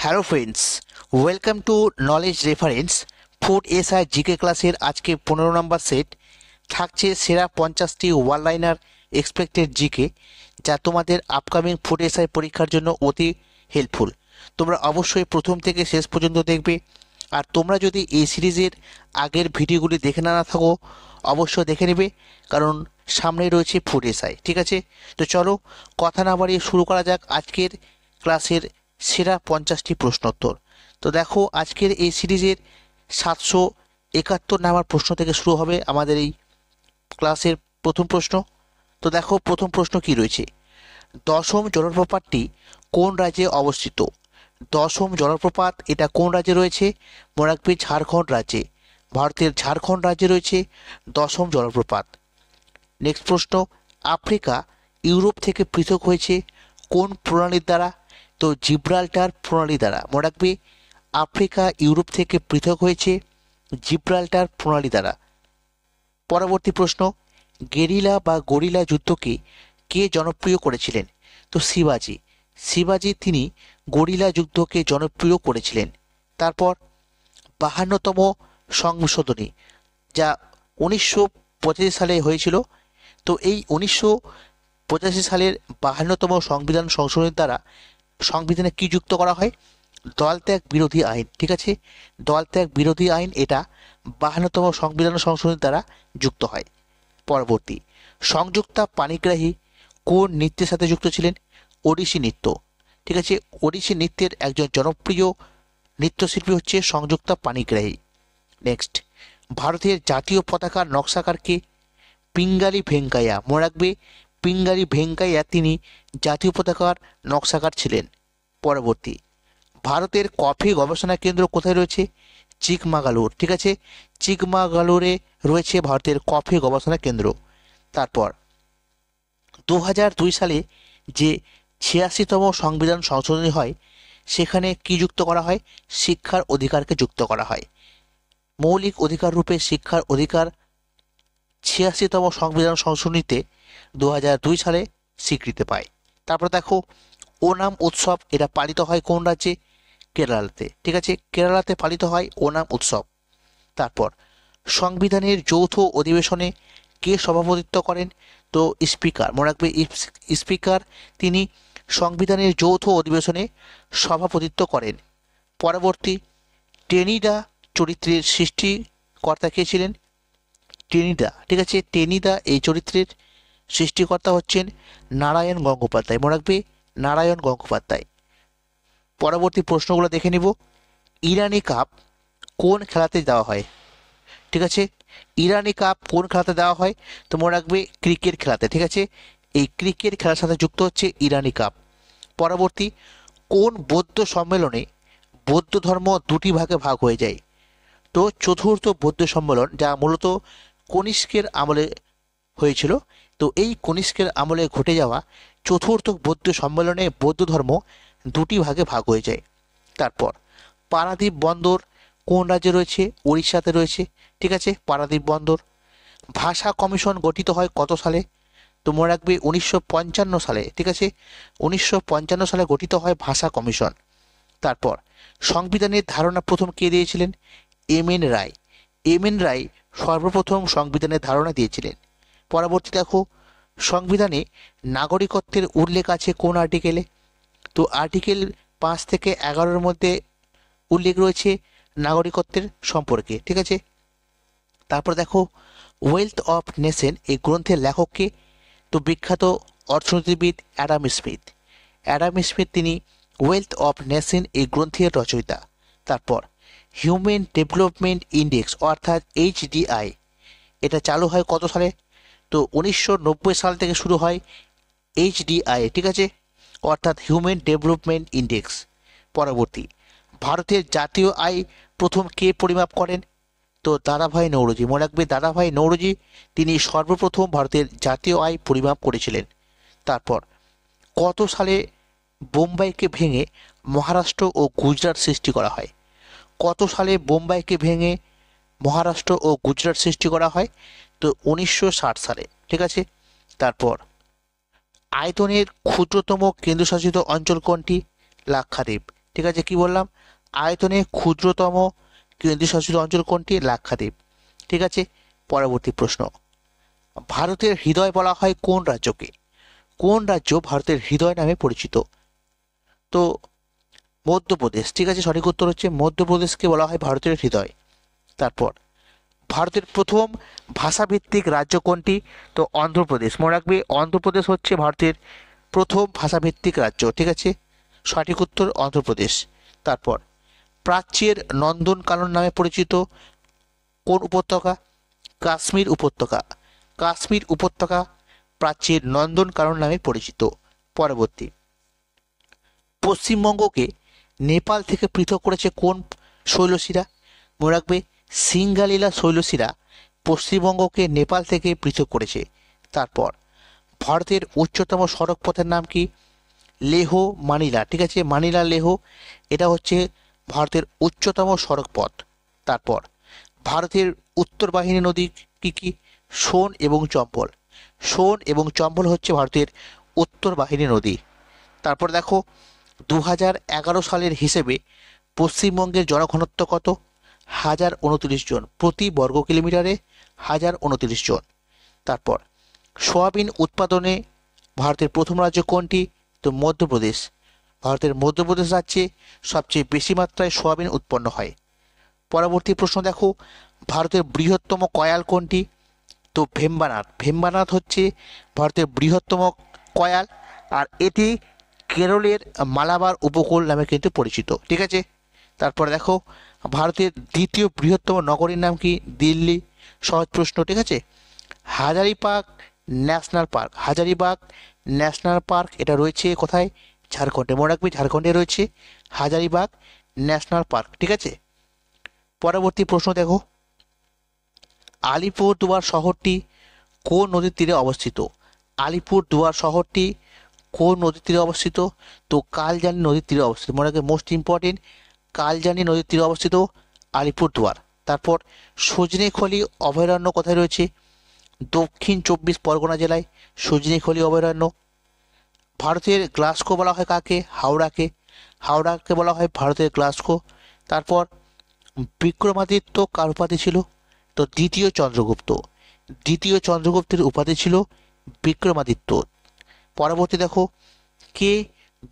Hello friends, welcome to knowledge reference food SI GK ক্লাসের আজকে 15 নম্বর set থাকছে সেরা 50টি ওয়ান লাইনার এক্সপেক্টেড জিকে, যা তোমাদের আপকামিং ফুড এসআই পরীক্ষার জন্য অতি হেল্পফুল। তোমরা অবশ্যই প্রথম থেকে শেষ পর্যন্ত দেখবে। আর তোমরা যদি এই সিরিজের আগের ভিডিওগুলি দেখে না থাকো অবশ্যই দেখে নেবে, কারণ সামনে রয়েছে ফুড এসআই। ঠিক আছে, তো চলো কথা না বাড়িয়ে শুরু করা যাক আজকের ক্লাসের সেরা 50টি প্রশ্নোত্তর। তো দেখো, আজকের এই সিরিজের 771 নম্বর প্রশ্ন থেকে শুরু হবে আমাদের এই ক্লাসের প্রথম প্রশ্ন। তো দেখো, প্রথম প্রশ্ন কি রয়েছে, দশম জলপ্রপাতটি কোন রাজ্যে অবস্থিত? দশম জলপ্রপাত এটা কোন রাজ্যে রয়েছে? মনে রাখবে ঝাড়খণ্ড রাজ্যে। ভারতের ঝাড়খণ্ড রাজ্যে রয়েছে দশম জলপ্রপাত। নেক্সট প্রশ্ন, আফ্রিকা ইউরোপ থেকে পৃথক হয়েছে কোন প্রণালীর দ্বারা? তো জিব্রাল্টার প্রণালী দ্বারা। মনে রাখবে আফ্রিকা ইউরোপ থেকে পৃথক হয়েছে জিব্রাল্টার প্রণালী দ্বারা। পরবর্তী প্রশ্ন, গেরিলা বা গরিলা যুদ্ধকে কে জনপ্রিয় করেছিলেন? তো শিবাজি তিনি গরিলা যুদ্ধকে জনপ্রিয় করেছিলেন। তারপর 52তম সংশোধনী, যা 1985 সালে হয়েছিল। তো এই 1985 সালের 52তম সংবিধান সংশোধনীর দ্বারা সংবিধানে কি যুক্ত করা হয়? দলত্যাগ বিরোধী আইন। ঠিক আছে, দলত্যাগ বিরোধী আইন এটা 52তম সংবিধান সংশোধনীর দ্বারা যুক্ত হয়। পরবর্তী, সংযুক্তা পাণিগ্রাহী কোন নৃত্যের সাথে যুক্ত ছিলেন? ওড়িশি নৃত্য। ঠিক আছে, ওড়িশি নৃত্যের একজন জনপ্রিয় নৃত্যশিল্পী হচ্ছে সংযুক্তা পাণিগ্রাহী। নেক্সট, ভারতের জাতীয় পতাকার নকশাকারকে? পিঙ্গালি ভেঙ্কাইয়া। মনে রাখবে পিঙ্গালি ভেঙ্কাইয়া তিনি জাতীয় পতাকার নকশাকার ছিলেন। পরবর্তী, ভারতের কফি গবেষণা কেন্দ্র কোথায় রয়েছে? চিকমাগালুর। ঠিক আছে, চিকমাগালুরে রয়েছে ভারতের কফি গবেষণা কেন্দ্র। তারপর 2002 সালে যে 86তম সংবিধান সংশোধনী হয় সেখানে কি যুক্ত করা হয়? শিক্ষার অধিকারকে যুক্ত করা হয়। মৌলিক অধিকার রূপে শিক্ষার অধিকার 86তম সংবিধান সংশোধনীতে 2002 সালে স্বীকৃতি পায়। তারপর দেখো, ওনাম উৎসব এটা পালিত হয় কোন রাজ্যে? কেরালাতে। ঠিক আছে, কেরালাতে পালিত হয় ওনাম উৎসব। তারপর সংবিধানের যৌথ অধিবেশনে কে সভাপতিত্ব করেন? তো স্পিকার। মনে রাখবে স্পিকার তিনি সংবিধানের যৌথ অধিবেশনে সভাপতিত্ব করেন। পরবর্তী, টেনিদা চরিত্রের সৃষ্টিকর্তা কে ছিলেন? টেনিদা। ঠিক আছে, টেনিদা এই চরিত্রের সৃষ্টিকর্তা হচ্ছেন নারায়ণ গঙ্গোপাধ্যায়। মনে রাখবে নারায়ণ গঙ্গোপাধ্যায়। পরবর্তী প্রশ্নগুলো দেখে নিব। ইরানি কাপ কোন খেলাতে দেওয়া হয়? ঠিক আছে, ইরানি কাপ কোন খেলাতে দেওয়া হয়? তো মনে রাখবে ক্রিকেট খেলাতে। ঠিক আছে, এই ক্রিকেট খেলার সাথে যুক্ত হচ্ছে ইরানি কাপ। পরবর্তী, কোন বৌদ্ধ সম্মেলনে বৌদ্ধ ধর্ম দুটি ভাগে ভাগ হয়ে যায়? তো চতুর্থ বৌদ্ধ সম্মেলন, যা মূলত কনিষ্কের আমলে হয়েছিল। তো এই কনিষ্কের আমলে ঘটে যাওয়া চতুর্থ বৌদ্ধ সম্মেলনে বৌদ্ধ ধর্ম দুটি ভাগে ভাগ হয়ে যায়। তারপর পারাদ্বীপ বন্দর কোন রাজ্যে রয়েছে? উড়িষ্যাতে রয়েছে। ঠিক আছে, পারাদ্বীপ বন্দর। ভাষা কমিশন গঠিত হয় কত সালে? তো মনে রাখবে 1955 সালে। ঠিক আছে, 1955 সালে গঠিত হয় ভাষা কমিশন। তারপর সংবিধানের ধারণা প্রথম কে দিয়েছিলেন? এম.এন. রায়। এম.এন. রায় সর্বপ্রথম সংবিধানের ধারণা দিয়েছিলেন। পরবর্তী দেখো, সংবিধানে নাগরিকত্বের উল্লেখ আছে কোন আর্টিকেলে? তো আর্টিকেল 5 থেকে 11-এর মধ্যে উল্লেখ রয়েছে নাগরিকত্বের সম্পর্কে। ঠিক আছে, তারপর দেখো, ওয়েলথ অফ নেশন এই গ্রন্থের লেখককে? তো বিখ্যাত অর্থনীতিবিদ অ্যাডাম স্মিথ। অ্যাডাম স্মিথ তিনি ওয়েলথ অফ নেশন এই গ্রন্থের রচয়িতা। তারপর হিউম্যান ডেভেলপমেন্ট ইন্ডেক্স অর্থাৎ HDI এটা চালু হয় কত সালে? তো 1990 সাল থেকে শুরু হয় HDI। ঠিক আছে, অর্থাৎ হিউম্যান ডেভেলপমেন্ট ইন্ডেক্স। পরবর্তী, ভারতের জাতীয় আয় প্রথম কে পরিমাপ করেন? তো দাদাভাই নৌরোজি। মনে রাখবে দাদাভাই নৌরোজি তিনি সর্বপ্রথম ভারতের জাতীয় আয় পরিমাপ করেছিলেন। তারপর কত সালে বোম্বাইকে ভেঙে মহারাষ্ট্র ও গুজরাট সৃষ্টি করা হয়? কত সালে বোম্বাইকে ভেঙে মহারাষ্ট্র ও গুজরাট সৃষ্টি করা হয়? তো 1960 সালে। ঠিক আছে, তারপর আয়তনের ক্ষুদ্রতম কেন্দ্রশাসিত অঞ্চল কোনটি? লাক্ষাদ্বীপ। ঠিক আছে, কি বললাম, আয়তনে ক্ষুদ্রতম কেন্দ্রশাসিত অঞ্চল কোনটি? লাক্ষাদ্বীপ। ঠিক আছে, পরবর্তী প্রশ্ন, ভারতের হৃদয় বলা হয় কোন রাজ্যকে? কোন রাজ্য ভারতের হৃদয় নামে পরিচিত? তো মধ্যপ্রদেশ। ঠিক আছে, সঠিক উত্তর হচ্ছে মধ্যপ্রদেশকে বলা হয় ভারতের হৃদয়। তারপর, ভারতের প্রথম ভাষাভিত্তিক রাজ্য কোনটি? তো অন্ধ্রপ্রদেশ। মনে রাখবে, অন্ধ্রপ্রদেশ হচ্ছে ভারতের প্রথম ভাষাভিত্তিক রাজ্য। ঠিক আছে, সঠিক উত্তর অন্ধ্রপ্রদেশ। তারপর, প্রাচ্যের নন্দনকানন নামে পরিচিত কোন উপত্যকা? কাশ্মীর উপত্যকা। কাশ্মীর উপত্যকা প্রাচ্যের নন্দনকানন নামে পরিচিত। পরবর্তী, পশ্চিমবঙ্গকে নেপাল থেকে পৃথক করেছে কোন শৈলশিরা? মনে রাখবে, সিঙ্গালীলা শৈলশিরা পশ্চিমবঙ্গকে নেপাল থেকে পৃথক করেছে। তারপর, ভারতের উচ্চতম সড়ক পথের নাম কি? লেহ মানিলা। ঠিক আছে, মানিলা লেহ, এটা হচ্ছে ভারতের উচ্চতম সড়ক পথ। তারপর, ভারতের উত্তর বাহিনী নদী কি কি? সোন এবং চম্বল। সোন এবং চম্বল হচ্ছে ভারতের উত্তর বাহিনী নদী। তারপর দেখো, 2011 সালের হিসেবে পশ্চিমবঙ্গের জনঘনত্ব কত? 1029 জন প্রতি বর্গ কিলোমিটারে, 1029 জন। তারপর, সোয়াবিন উৎপাদনে ভারতের প্রথম রাজ্য কোনটি? তো মধ্যপ্রদেশ। ভারতের মধ্যপ্রদেশ রাজ্যে সবচেয়ে বেশি মাত্রায় সোয়াবিন উৎপন্ন হয়। পরবর্তী প্রশ্ন দেখো, ভারতের বৃহত্তম কয়াল কোনটি? তো ভেম্বানাথ। ভেম্বানাথ হচ্ছে ভারতের বৃহত্তম কয়াল, আর এটি কেরলের মালাবার উপকূল নামে কিন্তু পরিচিত। ঠিক আছে, তারপর দেখো, ভারতের দ্বিতীয় বৃহত্তম নগরীর নাম কি? দিল্লি। সহজ প্রশ্ন। ঠিক আছে, Hazaribagh national park. Hazaribagh national park এটা রয়েছে কোথায়? ঝাড়খণ্ডে। মনে রাখবে, ঝাড়খণ্ডে রয়েছে হাজারিবাগ ন্যাশনাল পার্ক। ঠিক আছে, পরবর্তী প্রশ্ন দেখো, আলিপুরদুয়ার শহরটি কোন নদীর তীরে অবস্থিত? আলিপুরদুয়ার শহরটি কোন নদীর তীরে অবস্থিত? তো কালজানি নদীর তীরে অবস্থিত। মনে রাখবে, মোস্ট ইম্পর্টেন্ট, কালজানি নদীর তীরে অবস্থিত আলিপুরদুয়ার। তারপর, সজনেখালি অভয়ারণ্য কোথায় রয়েছে? দক্ষিণ 24 পরগনা জেলায় সজনেখালি অভয়ারণ্য। ভারতের গ্লাস্কো বলা হয় কাকে? হাওড়াকে। হাওড়াকে বলা হয় ভারতের গ্লাস্কো। তারপর, বিক্রমাদিত্য কার উপাধি ছিল? তো দ্বিতীয় চন্দ্রগুপ্ত। দ্বিতীয় চন্দ্রগুপ্তের উপাধি ছিল বিক্রমাদিত্য। পরবর্তী দেখো, কে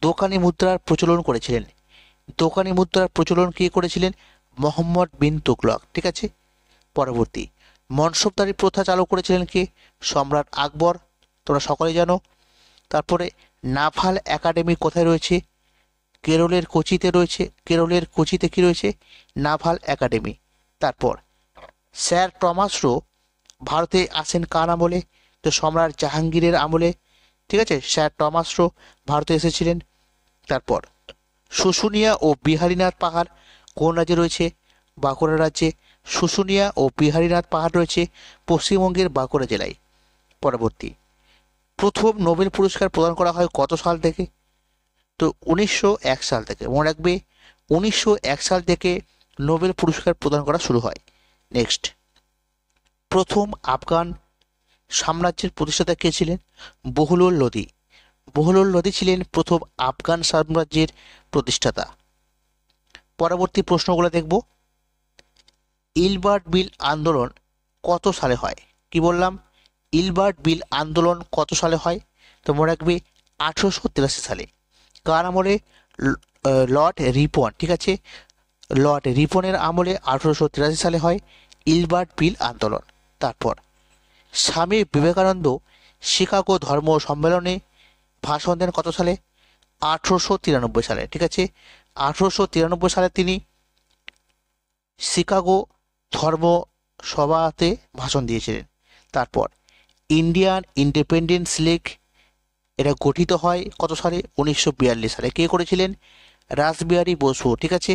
দোকানি মুদ্রার প্রচলন করেছিলেন? দোকানি মুদ্রার প্রচলন কে করেছিলেন? মোহাম্মদ বিন তুগলক। ঠিক আছে, পরবর্তী, মনসবদারি প্রথা চালু করেছিলেন কে? সম্রাট আকবর। তোমরা সকলেই জানো। তারপরে, নাভাল একাডেমি কোথায় রয়েছে? কেরলের কোচিতে রয়েছে। কেরলের কোচিতে কি রয়েছে? Naval academy. তারপর, স্যার টমাস রো ভারতে আসেন কার আমলে? তো সম্রাট জাহাঙ্গীরের আমলে। ঠিক আছে, স্যার টমাস রো ভারতে এসেছিলেন। তারপর, শুশুনিয়া ও বিহারীনাথ পাহাড় কোন রাজ্যে রয়েছে? বাঁকুড়া রাজ্যে। শুশুনিয়া ও বিহারীনাথ পাহাড় রয়েছে পশ্চিমবঙ্গের বাঁকুড়া জেলায়। পরবর্তী, প্রথম নোবেল পুরস্কার প্রদান করা হয় কত সাল থেকে? তো 1901 সাল থেকে। মনে রাখবে, 1901 সাল থেকে নোবেল পুরস্কার প্রদান করা শুরু হয়। নেক্সট, প্রথম আফগান সাম্রাজ্যের প্রতিষ্ঠাতা কে ছিলেন? বহলুল লোদি। বহলুল লোদি ছিলেন প্রথম আফগান সাম্রাজ্যের প্রতিষ্ঠাতা। পরবর্তী প্রশ্নগুলো দেখব, ইলবার্ট বিল আন্দোলন কত সালে হয়? কি বললাম, ইলবার্ট বিল আন্দোলন কত সালে হয়? তো মনে রাখবে, 1883 সালে। কার আমলে? লর্ড রিপন। ঠিক আছে, লর্ড রিপনের আমলে 1883 সালে হয় ইলবার্ট বিল আন্দোলন। তারপর, স্বামী বিবেকানন্দ শিকাগো ধর্ম সম্মেলনে ভাষণ দেন কত সালে? 1893 সালে। ঠিক আছে, 1893 সালে তিনি শিকাগো ধর্ম সভাতে ভাষণ দিয়েছিলেন। তারপর, ইন্ডিয়ান ইন্ডিপেন্ডেন্স লীগ এটা গঠিত হয় কত সালে? 1942 সালে। কে করেছিলেন? রাসবিহারী বসু। ঠিক আছে,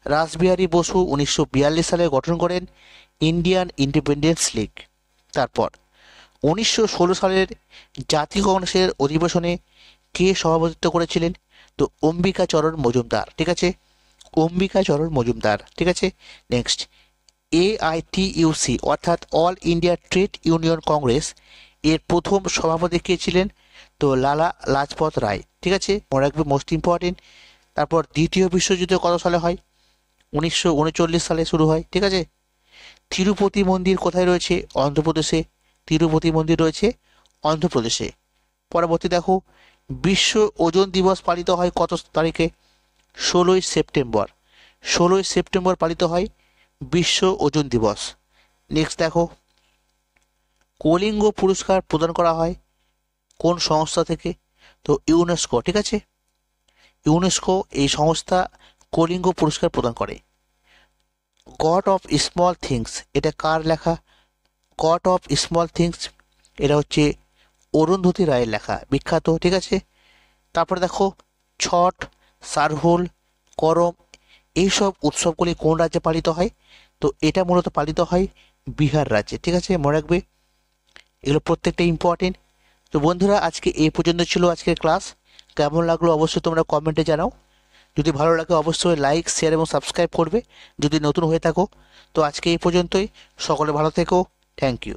রাসবিহারী বসু 1942 সালে গঠন করেন ইন্ডিয়ান ইন্ডিপেন্ডেন্স লীগ। তারপর, 1916 সালের জাতীয় কংগ্রেসের অধিবেশনে কে সভাপতিত্ব করেছিলেন? তো অম্বিকাচরণ মজুমদার। ঠিক আছে, অম্বিকাচরণ মজুমদার। ঠিক আছে, নেক্সট, AITUC অর্থাৎ all India trade union Congress এর প্রথম সভাপতি কে ছিলেন? তো লালা লাজপত রায়। ঠিক আছে, মনে রাখবে, মোস্ট ইম্পর্টেন্ট, তারপর দ্বিতীয় বিশ্বযুদ্ধ কত সালে হয়? 1939 সালে শুরু হয়, ঠিক আছে। তিরুপতি মন্দির কোথায় রয়েছে? অন্ধ্রপ্রদেশে। তিরুপতি মন্দির রয়েছে অন্ধ্রপ্রদেশে। পরবর্তী দেখো, বিশ্ব ওজন দিবস পালিত হয় কত তারিখে? 16ই সেপ্টেম্বর। 16ই সেপ্টেম্বর পালিত হয় বিশ্ব ওজন দিবস। নেক্সট দেখো, কলিঙ্গ পুরস্কার প্রদান করা হয় কোন সংস্থা থেকে? তো ইউনেস্কো, ঠিক আছে। ইউনেস্কো এই সংস্থা কলিঙ্গ পুরস্কার প্রদান করে। গড অফ স্মল থিংস এটা কার লেখা? গড অফ স্মল থিংস এটা হচ্ছে অরুন্ধতী রায়ের লেখা, বিখ্যাত, ঠিক আছে। তারপরে দেখো, ছট, সারহুল, করম এইসব উৎসবগুলি কোন রাজ্যে পালিত হয়? তো এটা মূলত পালিত হয় বিহার রাজ্যে, ঠিক আছে, মনে রাখবে। এগুলো প্রত্যেকটা ইম্পর্টেন্ট। তো বন্ধুরা, আজকে এই পর্যন্ত ছিল আজকের ক্লাস। কেমন লাগলো অবশ্যই তোমরা কমেন্টে জানাও। যদি ভালো লাগে অবশ্যই লাইক, শেয়ার এবং সাবস্ক্রাইব করবে যদি নতুন হয়ে থাকো। তো আজকে এই পর্যন্তই। সকলে ভালো থেকো। Thank you.